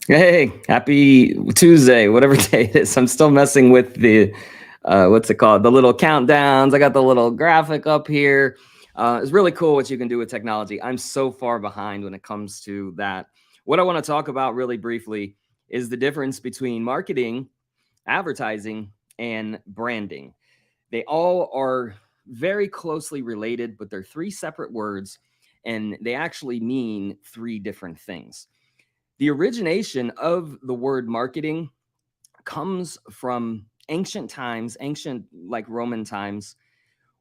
Hey, happy Tuesday, whatever day it is. I'm still messing with the what's it called? The little countdowns. I got the little graphic up here. It's really cool what you can do with technology. I'm so far behind when it comes to that. What I want to talk about really briefly is the difference between marketing, advertising, and branding. They all are very closely related, but they're three separate words and they actually mean three different things. The origination of the word marketing comes from ancient times, ancient like Roman times,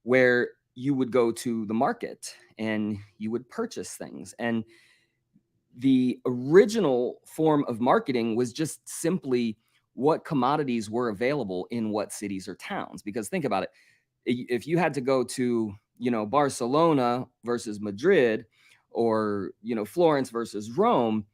where you would go to the market and you would purchase things. And the original form of marketing was just simply what commodities were available in what cities or towns. Because think about it, if you had to go to, Barcelona versus Madrid, or, Florence versus Rome,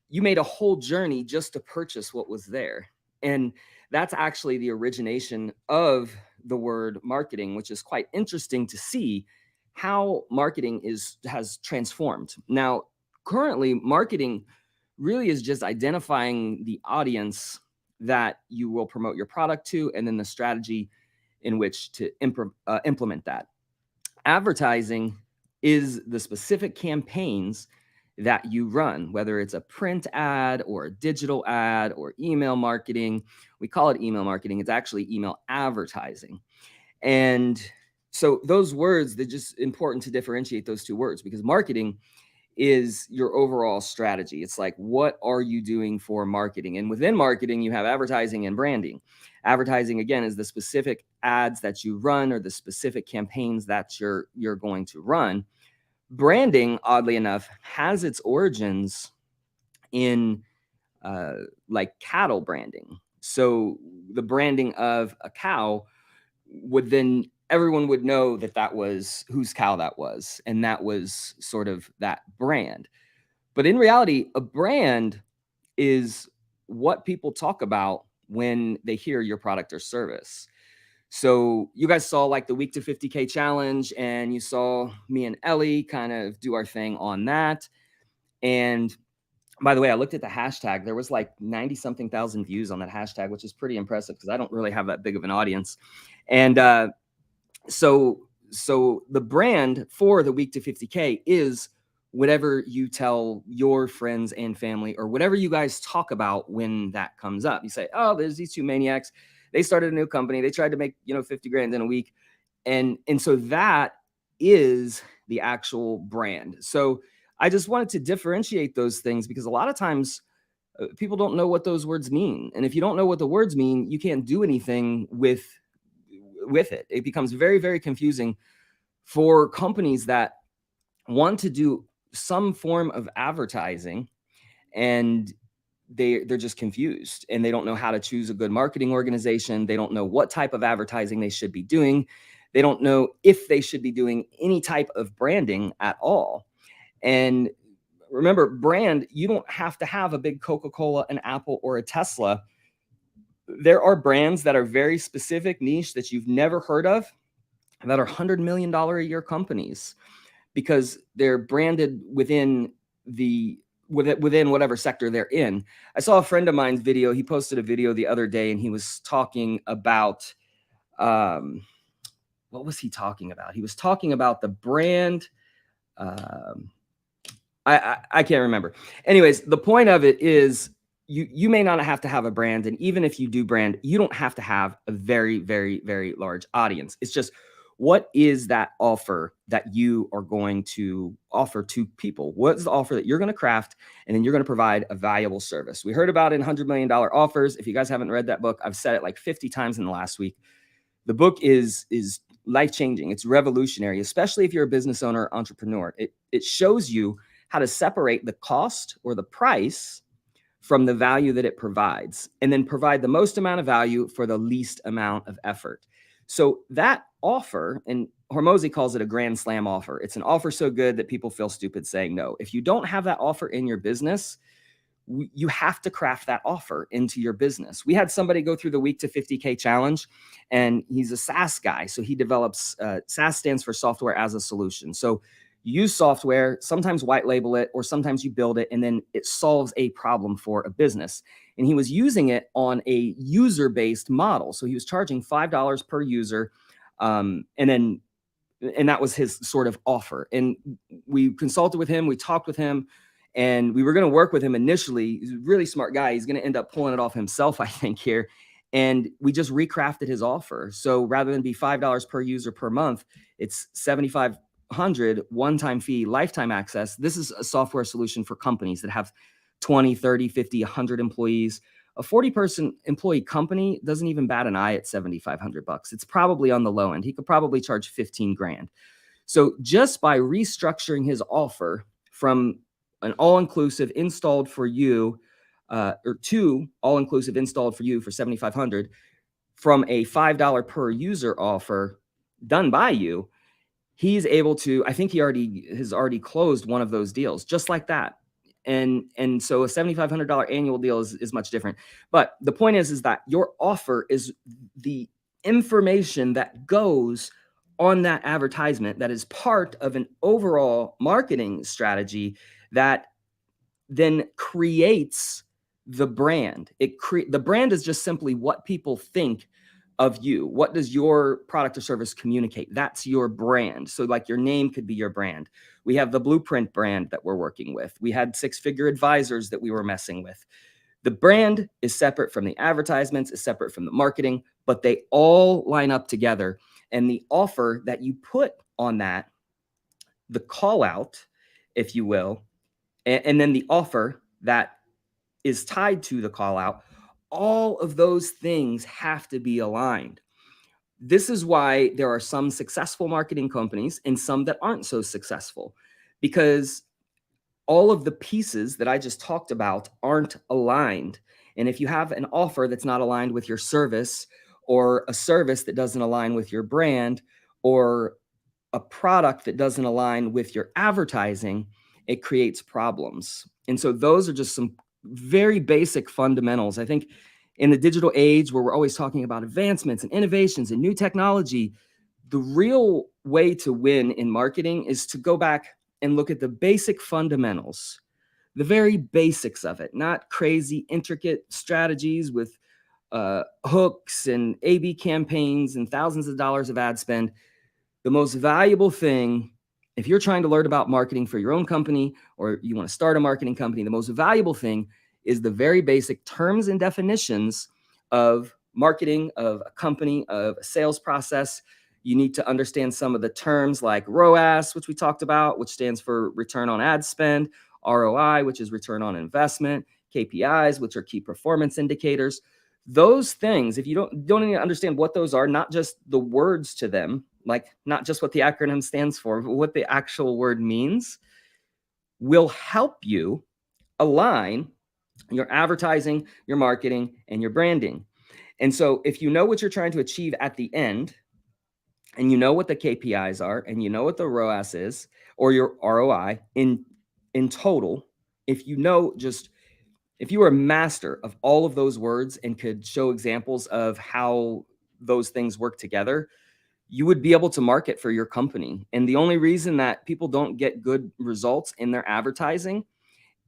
you made a whole journey just to purchase what was there. And that's actually the origination of the word marketing, which is quite interesting to see how marketing has transformed. Now, currently, marketing really is just identifying the audience that you will promote your product to, and then the strategy in which to implement that. Advertising is the specific campaigns that you run, whether it's a print ad or a digital ad or email marketing. We call it email marketing. It's actually email advertising. And so those words, they're just important to differentiate those two words, because marketing is your overall strategy. It's like, what are you doing for marketing? And within marketing, you have advertising and branding. Advertising, again, is the specific ads that you run or the specific campaigns that you're going to run. Branding, oddly enough, has its origins in like cattle branding. So the branding of a cow would then, everyone would know that that was whose cow that was, and that was sort of that brand. But in reality, a brand is what people talk about when they hear your product or service. So you guys saw like the week to 50K challenge, and you saw me and Ellie kind of do our thing on that. And by the way, I looked at the hashtag. There was like 90 something thousand views on that hashtag, which is pretty impressive because I don't really have that big of an audience. And so the brand for the week to 50K is whatever you tell your friends and family, or whatever you guys talk about when that comes up. You say, oh, there's these two maniacs. They started a new company. They tried to make, 50 grand in a week. And so that is the actual brand. So I just wanted to differentiate those things, because a lot of times people don't know what those words mean. And if you don't know what the words mean, you can't do anything with it. It becomes very, very confusing for companies that want to do some form of advertising, and they're just confused, and they don't know how to choose a good marketing organization. They don't know what type of advertising they should be doing. They don't know if they should be doing any type of branding at all. And remember, brand, you don't have to have a big Coca-Cola, an Apple, or a Tesla. There are brands that are very specific niche that you've never heard of, that are $100 million a year companies, because they're branded within whatever sector they're in. I saw a friend of mine's video. He posted a video the other day, and he was talking about what was he talking about? He was talking about the brand. I can't remember. Anyways, the point of it is, you may not have to have a brand, and even if you do brand, you don't have to have a very, very, very large audience. It's just, what is that offer that you are going to offer to people? What's the offer that you're going to craft, and then you're going to provide a valuable service? We heard about it in $100 million offers. If you guys haven't read that book, I've said it like 50 times in the last week. The book is life-changing. It's revolutionary, especially if you're a business owner, entrepreneur. It shows you how to separate the cost or the price from the value that it provides, and then provide the most amount of value for the least amount of effort. So that offer, and Hormozi calls it a grand slam offer. It's an offer so good that people feel stupid saying no. If you don't have that offer in your business, you have to craft that offer into your business. We had somebody go through the week to 50K challenge, and he's a SaaS guy. So he develops, SaaS stands for software as a solution. So You use software, sometimes white label it, or sometimes you build it, and then it solves a problem for a business. And he was using it on a user-based model. So he was charging $5 per user. And that was his sort of offer. And we consulted with him, we talked with him, and we were going to work with him initially. He's a really smart guy. He's going to end up pulling it off himself, I think, here. And we just recrafted his offer. So rather than be $5 per user per month, it's 7,500 one-time fee, lifetime access. This is a software solution for companies that have 20, 30, 50, 100 employees. A 40-person employee company doesn't even bat an eye at 7,500 bucks. It's probably on the low end. He could probably charge 15 grand. So just by restructuring his offer from an all-inclusive installed for you, or two all-inclusive installed for you for 7,500, from a $5 per user offer done by you, he's able to, I think he has already closed one of those deals just like that. And so a $7,500 annual deal is much different. But the point is that your offer is the information that goes on that advertisement that is part of an overall marketing strategy that then creates the brand. The brand is just simply what people think of you. What does your product or service communicate? That's your brand. So like your name could be your brand. We have the Blueprint brand that we're working with. We had Six Figure Advisors that we were messing with. The brand is separate from the advertisements, is separate from the marketing, but they all line up together. And the offer that you put on that, the call out, if you will, and then the offer that is tied to the call out, all of those things have to be aligned. This is why there are some successful marketing companies and some that aren't so successful, because all of the pieces that I just talked about aren't aligned. And if you have an offer that's not aligned with your service, or a service that doesn't align with your brand, or a product that doesn't align with your advertising, it creates problems. And so those are just some very basic fundamentals. I think in the digital age where we're always talking about advancements and innovations and new technology, the real way to win in marketing is to go back and look at the basic fundamentals, the very basics of it, not crazy, intricate strategies with hooks and A/B campaigns and thousands of dollars of ad spend. The most valuable thing, if you're trying to learn about marketing for your own company or you want to start a marketing company, the most valuable thing is the very basic terms and definitions of marketing, of a company, of a sales process. You need to understand some of the terms like ROAS, which we talked about, which stands for return on ad spend, ROI, which is return on investment, KPIs, which are key performance indicators. Those things, if you don't even understand what those are, not just the words to them, like not just what the acronym stands for, but what the actual word means, will help you align your advertising, your marketing, and your branding. And so if you know what you're trying to achieve at the end, and you know what the KPIs are, and you know what the ROAS is, or your ROI in total, if you know if you were a master of all of those words and could show examples of how those things work together, you would be able to market for your company. And the only reason that people don't get good results in their advertising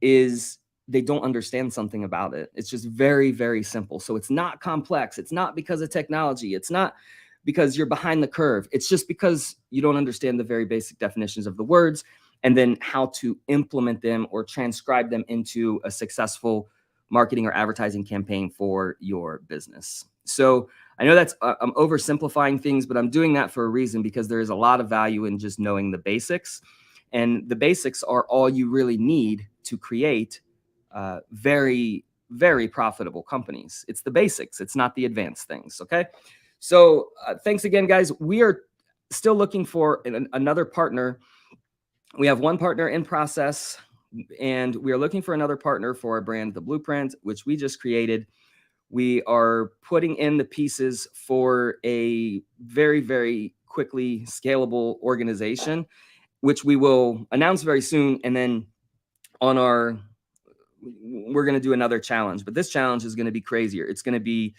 is they don't understand something about it. It's just very, very simple. So it's not complex. It's not because of technology. It's not because you're behind the curve. It's just because you don't understand the very basic definitions of the words and then how to implement them or transcribe them into a successful marketing or advertising campaign for your business. So I know that's I'm oversimplifying things, but I'm doing that for a reason, because there is a lot of value in just knowing the basics. And the basics are all you really need to create very, very profitable companies. It's the basics. It's not the advanced things. Okay. So thanks again, guys. We are still looking for another partner. We have one partner in process, and we are looking for another partner for our brand, The Blueprint, which we just created. We are putting in the pieces for a very, very quickly scalable organization, which we will announce very soon. And then we're going to do another challenge, but this challenge is going to be crazier. It's going to be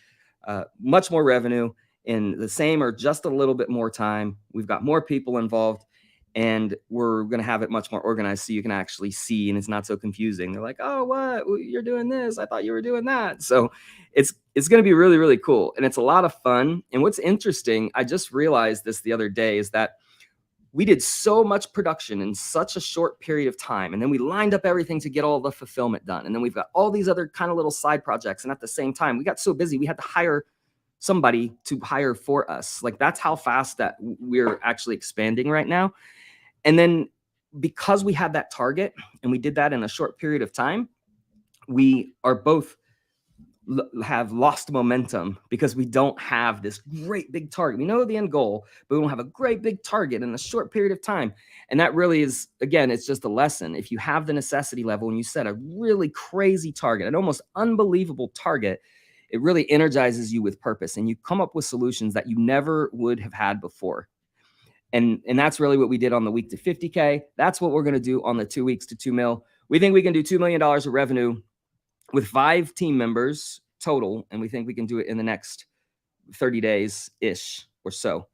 much more revenue in the same or just a little bit more time. We've got more people involved, And we're going to have it much more organized so you can actually see and it's not so confusing. They're like, oh, what? Well, you're doing this. I thought you were doing that. So it's going to be really, really cool. And it's a lot of fun. And what's interesting, I just realized this the other day, is that we did so much production in such a short period of time. And then we lined up everything to get all the fulfillment done. And then we've got all these other kind of little side projects. And at the same time, we got so busy, we had to hire somebody to hire for us. Like, that's how fast that we're actually expanding right now. And then because we had that target and we did that in a short period of time, we are both have lost momentum because we don't have this great big target. We know the end goal, but we don't have a great big target in a short period of time. And that really is, again, it's just a lesson. If you have the necessity level and you set a really crazy target, an almost unbelievable target, it really energizes you with purpose and you come up with solutions that you never would have had before. And that's really what we did on the week to 50K. That's what we're going to do on the 2 weeks to 2 mil. We think we can do $2 million of revenue with 5 team members total. And we think we can do it in the next 30 days ish or so.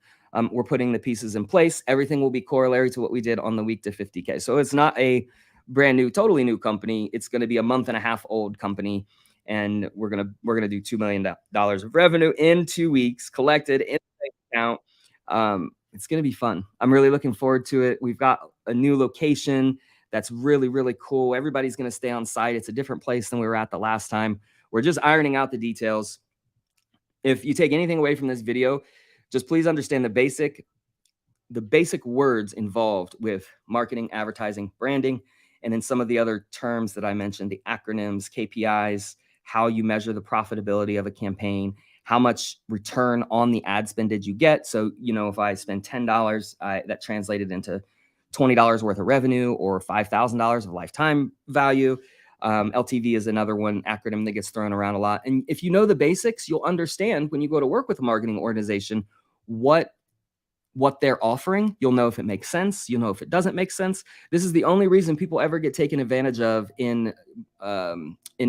We're putting the pieces in place. Everything will be corollary to what we did on the week to 50K. So it's not a brand new, totally new company. It's going to be a month and a half old company. And we're going to do $2 million of revenue in 2 weeks collected in the bank account. It's going to be fun. I'm really looking forward to it. We've got a new location that's really, really cool. Everybody's going to stay on site. It's a different place than we were at the last time. We're just ironing out the details. If you take anything away from this video, just please understand the basic words involved with marketing, advertising, branding, and then some of the other terms that I mentioned, the acronyms, KPIs, how you measure the profitability of a campaign, how much return on the ad spend did you get? So, if I spend $10, that translated into $20 worth of revenue or $5,000 of lifetime value. LTV is another one acronym that gets thrown around a lot. And if you know the basics, you'll understand when you go to work with a marketing organization, what they're offering. You'll know if it makes sense. You'll know if it doesn't make sense. This is the only reason people ever get taken advantage of in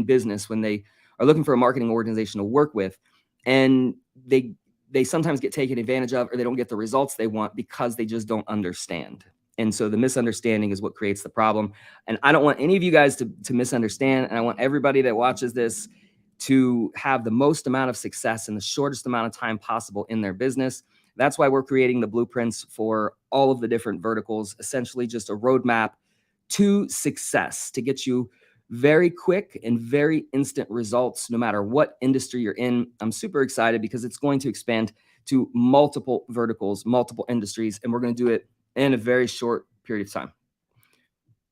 business, when they are looking for a marketing organization to work with. And they sometimes get taken advantage of, or they don't get the results they want because they just don't understand. And so the misunderstanding is what creates the problem. And I don't want any of you guys to misunderstand. And I want everybody that watches this to have the most amount of success in the shortest amount of time possible in their business. That's why we're creating the blueprints for all of the different verticals, essentially just a roadmap to success to get you very quick and very instant results, no matter what industry you're in. I'm super excited because it's going to expand to multiple verticals, multiple industries, and we're going to do it in a very short period of time.